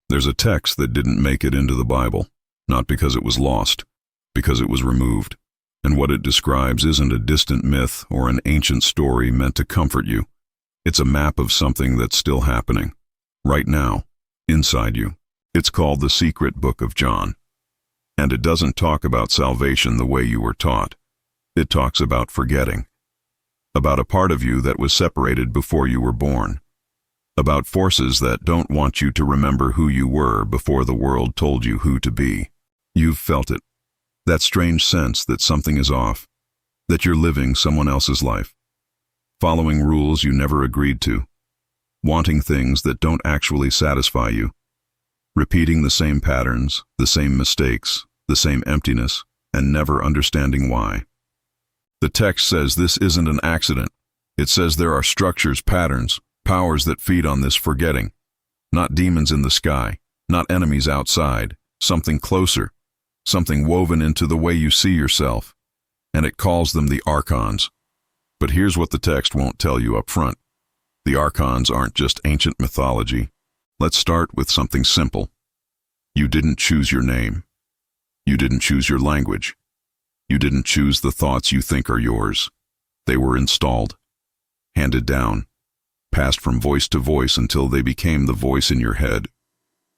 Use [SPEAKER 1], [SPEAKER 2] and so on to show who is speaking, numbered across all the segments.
[SPEAKER 1] There's a text that didn't make it into the Bible, not because it was lost, because it was removed. And what it describes isn't a distant myth or an ancient story meant to comfort you. It's a map of something that's still happening, right now, inside you. It's called the Secret Book of John. And it doesn't talk about salvation the way you were taught. It talks about forgetting. About a part of you that was separated before you were born. About forces that don't want you to remember who you were before the world told you who to be. You've felt it. That strange sense that something is off, that you're living someone else's life, following rules you never agreed to, wanting things that don't actually satisfy you, repeating the same patterns, the same mistakes, the same emptiness, and never understanding why. The text says this isn't an accident. It says there are structures, patterns, powers that feed on this forgetting. Not demons in the sky, not enemies outside, something closer, something woven into the way you see yourself. And it calls them the Archons. But here's what the text won't tell you up front. The Archons aren't just ancient mythology. Let's start with something simple. You didn't choose your name. You didn't choose your language. You didn't choose the thoughts you think are yours. They were installed, handed down, passed from voice to voice until they became the voice in your head.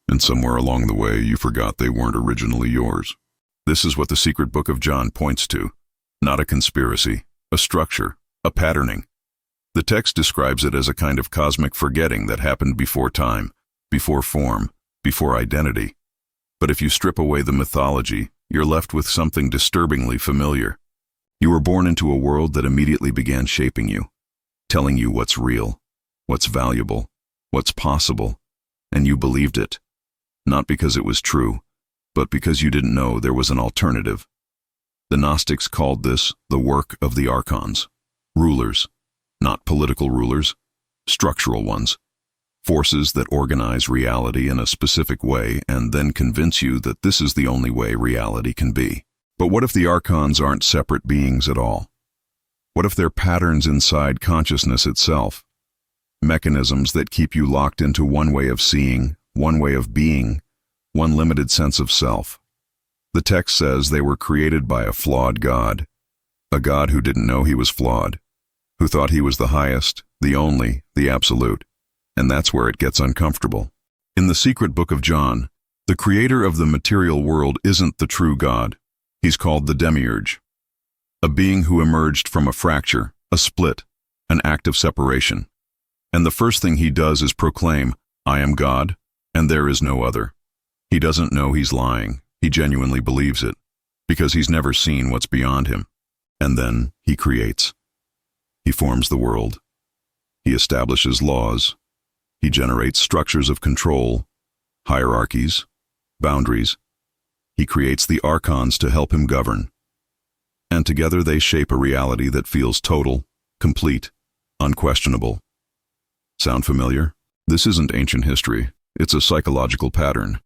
[SPEAKER 1] And somewhere along the way, you forgot they weren't originally yours. This is what the Secret Book of John points to. Not a conspiracy, a structure, a patterning. The text describes it as a kind of cosmic forgetting that happened before time, before form, before identity. But if you strip away the mythology, you're left with something disturbingly familiar. You were born into a world that immediately began shaping you, telling you what's real, what's valuable, what's possible, and you believed it. Not because it was true, but because you didn't know there was an alternative. The Gnostics called this the work of the Archons. Rulers, not political rulers, structural ones. Forces that organize reality in a specific way and then convince you that this is the only way reality can be. But what if the Archons aren't separate beings at all? What if they're patterns inside consciousness itself? Mechanisms that keep you locked into one way of seeing, one way of being, one limited sense of self. The text says they were created by a flawed God, a God who didn't know he was flawed, who thought he was the highest, the only, the absolute. And that's where it gets uncomfortable. In the Secret Book of John, the creator of the material world isn't the true God. He's called the Demiurge, a being who emerged from a fracture, a split, an act of separation. And the first thing he does is proclaim, "I am God, and there is no other." He doesn't know he's lying. He genuinely believes it, because he's never seen what's beyond him. And then he creates. He forms the world. He establishes laws. He generates structures of control, hierarchies, boundaries. He creates the Archons to help him govern. And together they shape a reality that feels total, complete, unquestionable. Sound familiar? This isn't ancient history. It's a psychological pattern.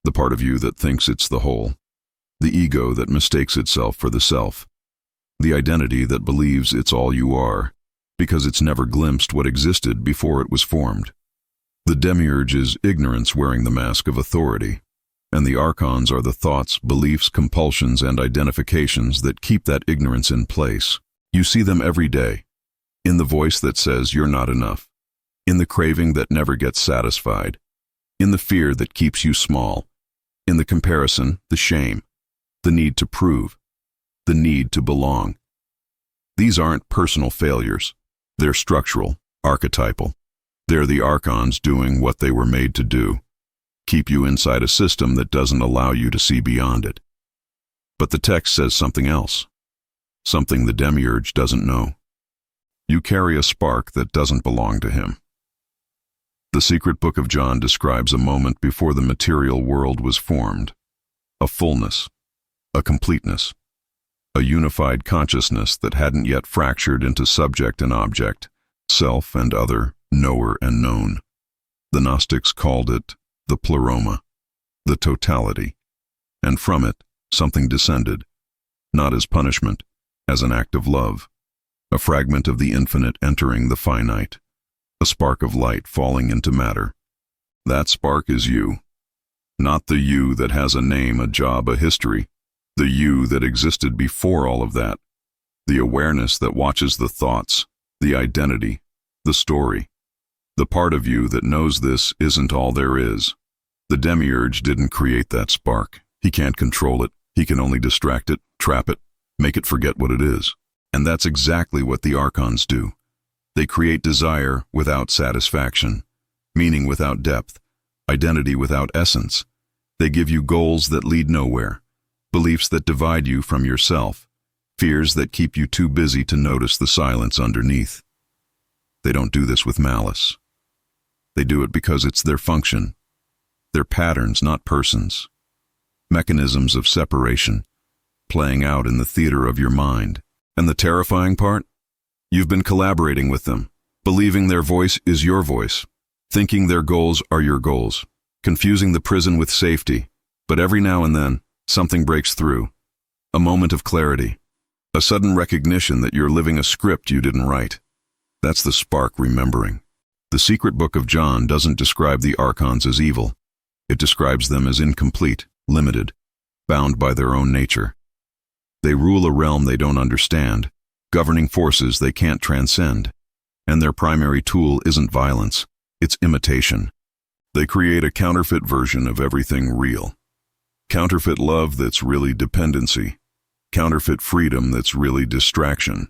[SPEAKER 1] The part of you that thinks it's the whole. The ego that mistakes itself for the self. The identity that believes it's all you are, because it's never glimpsed what existed before it was formed. The Demiurge is ignorance wearing the mask of authority, and the Archons are the thoughts, beliefs, compulsions, and identifications that keep that ignorance in place. You see them every day, in the voice that says you're not enough, in the craving that never gets satisfied, in the fear that keeps you small, in the comparison, the shame, the need to prove, the need to belong. These aren't personal failures. They're structural, archetypal. They're the Archons doing what they were made to do, keep you inside a system that doesn't allow you to see beyond it. But the text says something else, something the Demiurge doesn't know. You carry a spark that doesn't belong to him. The Secret Book of John describes a moment before the material world was formed, a fullness, a completeness, a unified consciousness that hadn't yet fractured into subject and object, self and other, knower and known. The Gnostics called it the Pleroma, the totality, and from it something descended, not as punishment, as an act of love, a fragment of the infinite entering the finite, a spark of light falling into matter. That spark is you, Not the you that has a name, a job, a history. The you that existed before all of that. The awareness that watches the thoughts, the identity, the story. The part of you that knows this isn't all there is. The Demiurge didn't create that spark. He can't control it. He can only distract it, trap it, make it forget what it is. And that's exactly what the Archons do. They create desire without satisfaction, meaning without depth, identity without essence. They give you goals that lead nowhere, beliefs that divide you from yourself, fears that keep you too busy to notice the silence underneath. They don't do this with malice. They do it because it's their function. They're patterns, not persons. Mechanisms of separation, playing out in the theater of your mind. And the terrifying part? You've been collaborating with them, believing their voice is your voice, thinking their goals are your goals, confusing the prison with safety. But every now and then, something breaks through. A moment of clarity. A sudden recognition that you're living a script you didn't write. That's the spark remembering. The secret book of John doesn't describe the Archons as evil. It describes them as incomplete, limited, bound by their own nature. They rule a realm they don't understand, governing forces they can't transcend. And their primary tool isn't violence, it's imitation. They create a counterfeit version of everything real. Counterfeit love that's really dependency. Counterfeit freedom that's really distraction.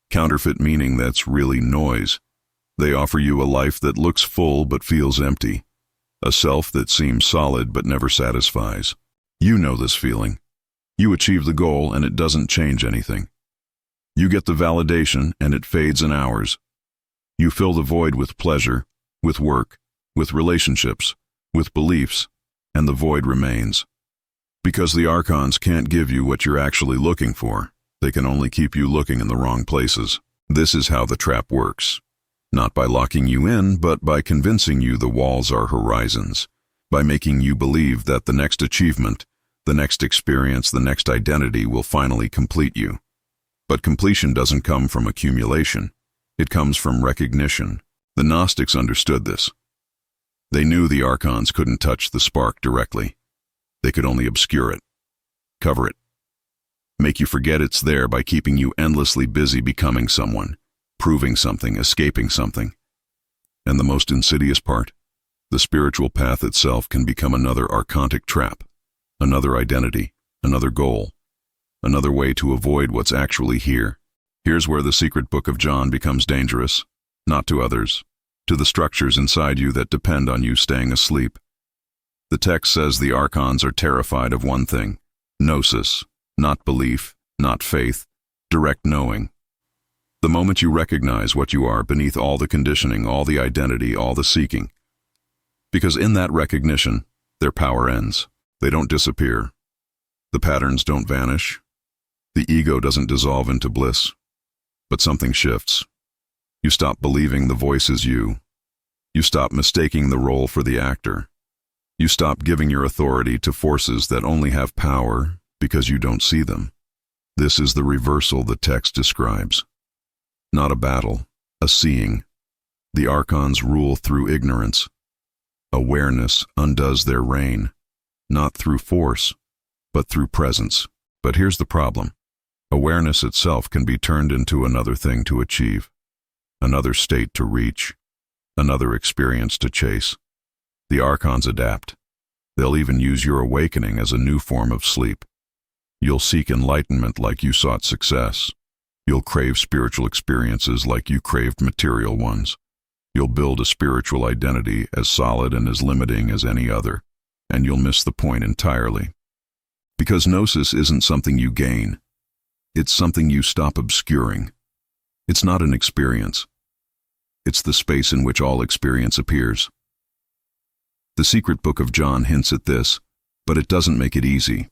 [SPEAKER 1] Counterfeit meaning that's really noise. They offer you a life that looks full but feels empty. A self that seems solid but never satisfies. You know this feeling. You achieve the goal and it doesn't change anything. You get the validation and it fades in hours. You fill the void with pleasure, with work, with relationships, with beliefs, and the void remains. Because the Archons can't give you what you're actually looking for, they can only keep you looking in the wrong places. This is how the trap works. Not by locking you in, but by convincing you the walls are horizons. By making you believe that the next achievement, the next experience, the next identity will finally complete you. But completion doesn't come from accumulation. It comes from recognition. The Gnostics understood this. They knew the Archons couldn't touch the spark directly. They could only obscure it, cover it, make you forget it's there by keeping you endlessly busy becoming someone, proving something, escaping something. And the most insidious part, the spiritual path itself can become another archontic trap, another identity, another goal, another way to avoid what's actually here. Here's where the secret book of John becomes dangerous, not to others, to the structures inside you that depend on you staying asleep. The text says the Archons are terrified of one thing, Gnosis, not belief, not faith, direct knowing. The moment you recognize what you are beneath all the conditioning, all the identity, all the seeking. Because in that recognition, their power ends. They don't disappear. The patterns don't vanish. The ego doesn't dissolve into bliss. But something shifts. You stop believing the voice is you. You stop mistaking the role for the actor. You stop giving your authority to forces that only have power because you don't see them. This is the reversal the text describes. Not a battle, a seeing. The Archons rule through ignorance. Awareness undoes their reign, not through force, but through presence. But here's the problem. Awareness itself can be turned into another thing to achieve, another state to reach, another experience to chase. The Archons adapt. They'll even use your awakening as a new form of sleep. You'll seek enlightenment like you sought success. You'll crave spiritual experiences like you craved material ones. You'll build a spiritual identity as solid and as limiting as any other, and you'll miss the point entirely. Because Gnosis isn't something you gain. It's something you stop obscuring. It's not an experience. It's the space in which all experience appears. The secret book of John hints at this, but it doesn't make it easy.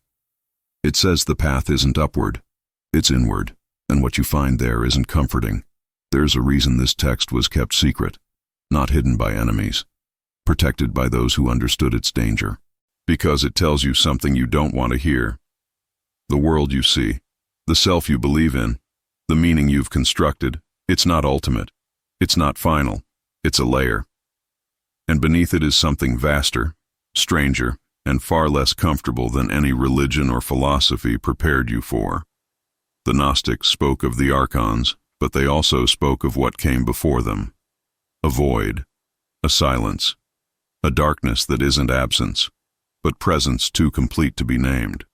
[SPEAKER 1] It says the path isn't upward, it's inward, and what you find there isn't comforting. There's a reason this text was kept secret, not hidden by enemies, protected by those who understood its danger. Because it tells you something you don't want to hear. The world you see, the self you believe in, the meaning you've constructed, it's not ultimate, it's not final, it's a layer. And beneath it is something vaster, stranger, and far less comfortable than any religion or philosophy prepared you for. The Gnostics spoke of the Archons, but they also spoke of what came before them. A void, a silence, a darkness that isn't absence, but presence too complete to be named.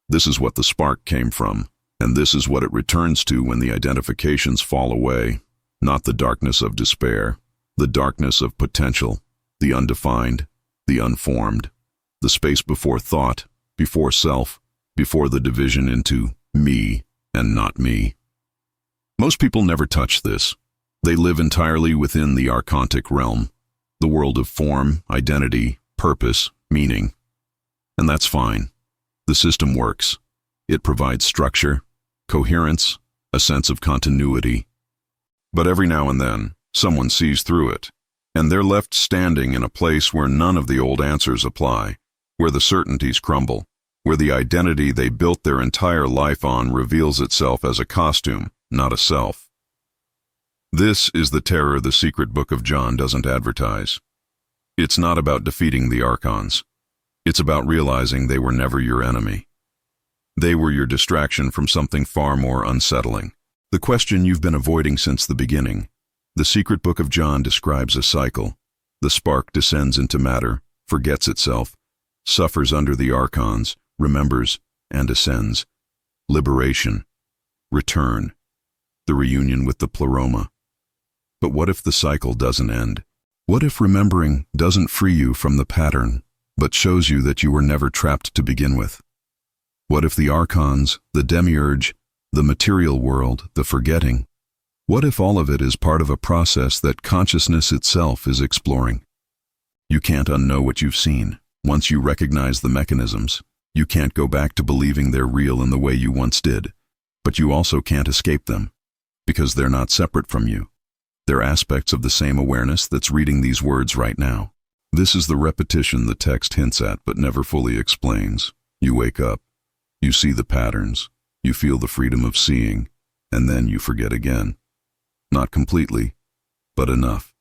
[SPEAKER 1] This is what the spark came from, and this is what it returns to when the identifications fall away, not the darkness of despair, the darkness of potential, the undefined, the unformed, the space before thought, before self, before the division into me and not me. Most people never touch this. They live entirely within the archontic realm, the world of form, identity, purpose, meaning. And that's fine. The system works. It provides structure, coherence, a sense of continuity. But every now and then, someone sees through it, and they're left standing in a place where none of the old answers apply, where the certainties crumble, where the identity they built their entire life on reveals itself as a costume, not a self. This is the terror the secret book of John doesn't advertise. It's not about defeating the Archons. It's about realizing they were never your enemy. They were your distraction from something far more unsettling. The question you've been avoiding since the beginning. The secret book of John describes a cycle. The spark descends into matter, forgets itself, suffers under the Archons, remembers, and ascends. Liberation. Return. The reunion with the Pleroma. But what if the cycle doesn't end? What if remembering doesn't free you from the pattern, but shows you that you were never trapped to begin with? What if the Archons, the Demiurge, the material world, the forgetting? What if all of it is part of a process that consciousness itself is exploring? You can't unknow what you've seen. Once you recognize the mechanisms, you can't go back to believing they're real in the way you once did. But you also can't escape them, because they're not separate from you. They're aspects of the same awareness that's reading these words right now. This is the repetition the text hints at but never fully explains. You wake up, you see the patterns, you feel the freedom of seeing, and then you forget again. Not completely, but enough.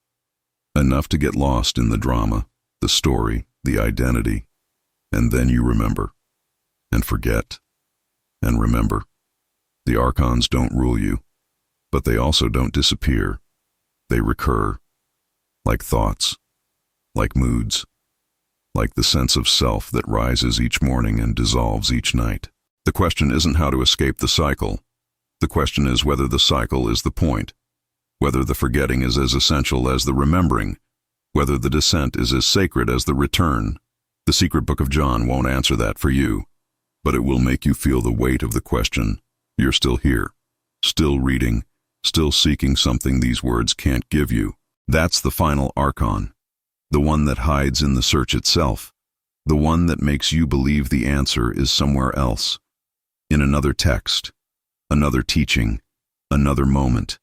[SPEAKER 1] Enough to get lost in the drama, the story, the identity, and then you remember, and forget, and remember. The Archons don't rule you, but they also don't disappear. They recur, like thoughts, like moods, like the sense of self that rises each morning and dissolves each night. The question isn't how to escape the cycle. The question is whether the cycle is the point, whether the forgetting is as essential as the remembering, whether the descent is as sacred as the return. The secret book of John won't answer that for you, but it will make you feel the weight of the question. You're still here, still reading, still seeking something these words can't give you. That's the final Archon, the one that hides in the search itself, the one that makes you believe the answer is somewhere else, in another text, another teaching, another moment.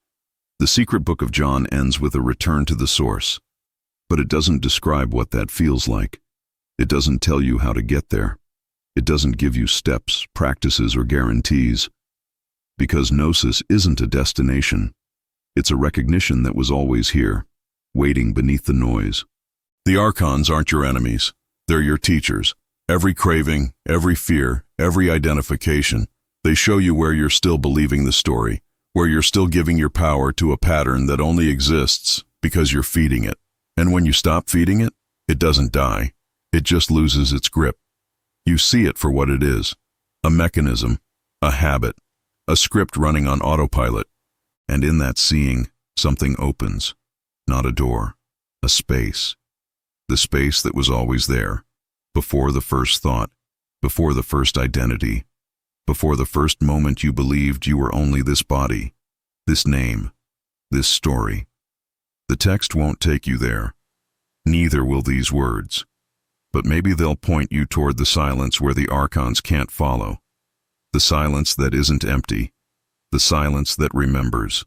[SPEAKER 1] The secret book of John ends with a return to the source, but it doesn't describe what that feels like. It doesn't tell you how to get there. It doesn't give you steps, practices, or guarantees. Because Gnosis isn't a destination. It's a recognition that was always here, waiting beneath the noise. The Archons aren't your enemies. They're your teachers. Every craving, every fear, every identification, they show you where you're still believing the story, where you're still giving your power to a pattern that only exists because you're feeding it. And when you stop feeding it, it doesn't die. It just loses its grip. You see it for what it is, a mechanism, a habit, a script running on autopilot, and in that seeing, something opens, not a door, a space. The space that was always there, before the first thought, before the first identity, before the first moment you believed you were only this body, this name, this story. The text won't take you there. Neither will these words. But maybe they'll point you toward the silence where the Archons can't follow. The silence that isn't empty, the silence that remembers.